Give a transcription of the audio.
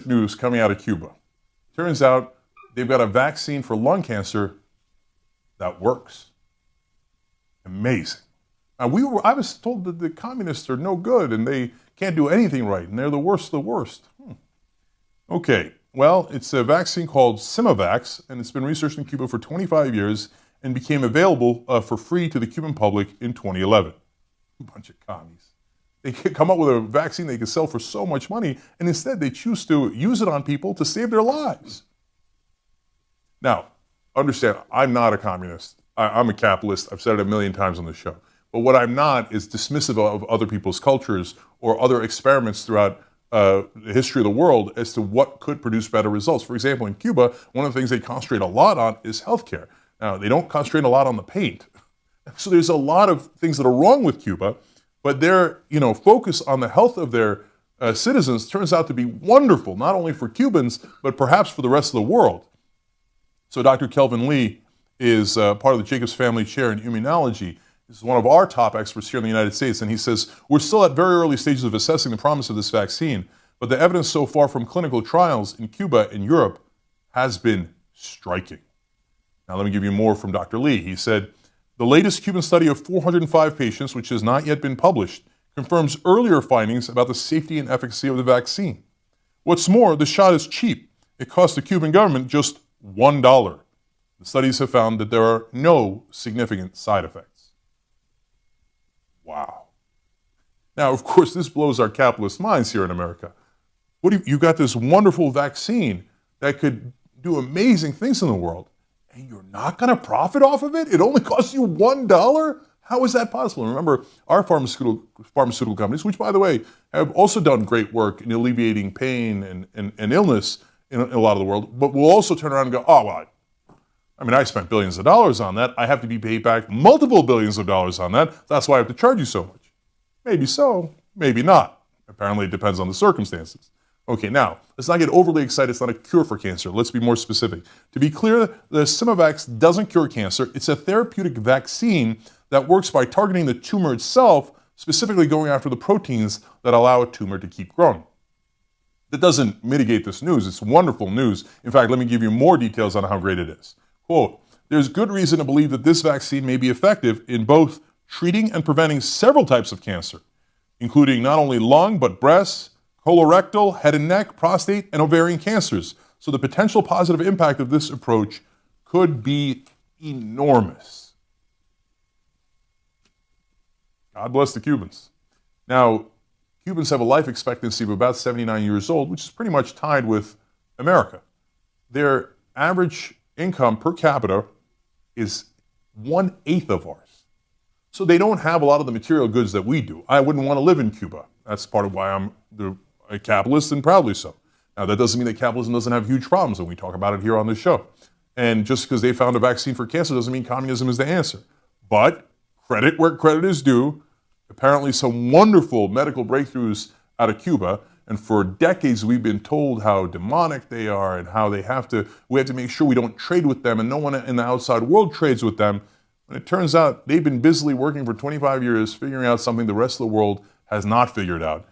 News coming out of Cuba. Turns out they've got a vaccine for lung cancer that works. Amazing. I was told that the communists are no good and they can't do anything right and they're the worst of the worst. Okay, well, it's a vaccine called Simovax, and it's been researched in Cuba for 25 years and became available for free to the Cuban public in 2011. A bunch of commies. They could come up with a vaccine they could sell for so much money, and instead they choose to use it on people to save their lives. Now, understand, I'm not a communist. I'm a capitalist. I've said it a million times on the show. But what I'm not is dismissive of other people's cultures or other experiments throughout the history of the world as to what could produce better results. For example, in Cuba, one of the things they concentrate a lot on is healthcare. Now, they don't concentrate a lot on the paint. So there's a lot of things that are wrong with Cuba, but their focus on the health of their citizens turns out to be wonderful, not only for Cubans, but perhaps for the rest of the world. So Dr. Kelvin Lee is part of the Jacobs Family Chair in Immunology. He's one of our top experts here in the United States, and he says, we're still at very early stages of assessing the promise of this vaccine, but the evidence so far from clinical trials in Cuba and Europe has been striking. Now let me give you more from Dr. Lee. He said, the latest Cuban study of 405 patients, which has not yet been published, confirms earlier findings about the safety and efficacy of the vaccine. What's more, the shot is cheap. It cost the Cuban government just $1. The studies have found that there are no significant side effects. Wow. Now, of course, this blows our capitalist minds here in America. You got this wonderful vaccine that could do amazing things in the world, and you're not going to profit off of it? It only costs you $1? How is that possible? Remember, our pharmaceutical companies, which, by the way, have also done great work in alleviating pain and illness in a lot of the world, but will also turn around and go, oh, well, I spent billions of dollars on that. I have to be paid back multiple billions of dollars on that. That's why I have to charge you so much. Maybe so, maybe not. Apparently, it depends on the circumstances. Okay, now, let's not get overly excited. It's not a cure for cancer. Let's be more specific. To be clear, the Simovax doesn't cure cancer. It's a therapeutic vaccine that works by targeting the tumor itself, specifically going after the proteins that allow a tumor to keep growing. That doesn't mitigate this news. It's wonderful news. In fact, let me give you more details on how great it is. Quote, there's good reason to believe that this vaccine may be effective in both treating and preventing several types of cancer, including not only lung, but breast, colorectal, head and neck, prostate, and ovarian cancers. So the potential positive impact of this approach could be enormous. God bless the Cubans. Now, Cubans have a life expectancy of about 79 years old, which is pretty much tied with America. Their average income per capita is 1/8 of ours. So they don't have a lot of the material goods that we do. I wouldn't want to live in Cuba. That's part of why I'm a capitalist, and proudly so. Now, that doesn't mean that capitalism doesn't have huge problems, and we talk about it here on this show. And just because they found a vaccine for cancer doesn't mean communism is the answer. But credit where credit is due. Apparently some wonderful medical breakthroughs out of Cuba, and for decades we've been told how demonic they are and how we have to make sure we don't trade with them and no one in the outside world trades with them. And it turns out they've been busily working for 25 years figuring out something the rest of the world has not figured out.